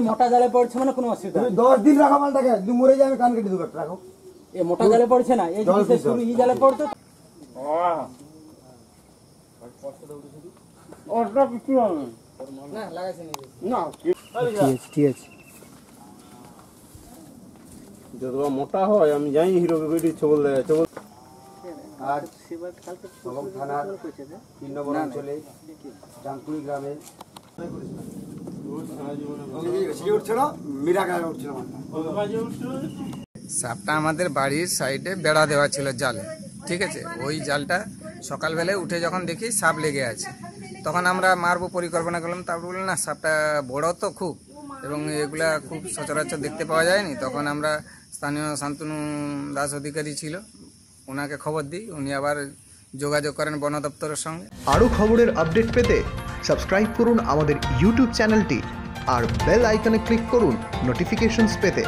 মোটা জালে পড়ছে মানে কোনো অসুবিধা নেই। 10 দিন রাখো মালটাকে, তুই মরে যাবে কান কেটে দেবো রাখো। এ মোটা জালে পড়ছে না, এই যদি শুরু ই জালে পড়তো ওটা কিছু হবে না, লাগাইছে না। ঠিক আছে যতটা মোটা হয় আমি জানি হিরো বিপরীত ছবল দেয় ছবল। আর সবং থানার 3 নম্বর অঞ্চলে জামকুড়ি গ্রামে সাপটা আমাদের বাড়ির সাইডে বেড়া দেওয়া ছিল জালে, ঠিক আছে। ওই জালটা সকালবেলায় উঠে যখন দেখি সাপ লেগে আছে, তখন আমরা মারবো পরিকল্পনা করলাম। তারপর বললাম না, সাপটা বড় তো খুব, এবং এগুলা খুব সচরাচর দেখতে পাওয়া যায়নি। তখন আমরা স্থানীয় শান্তনু দাস অধিকারী ছিল, ওনাকে খবর দিই। উনি আবার যোগাযোগ করেন বন দপ্তরের সঙ্গে। আরও খবরের আপডেট পেতে সাবস্ক্রাইব করুন আমাদের ইউটিউব চ্যানেলটি আর বেল আইকনে ক্লিক করুন নোটিফিকেশনস পেতে।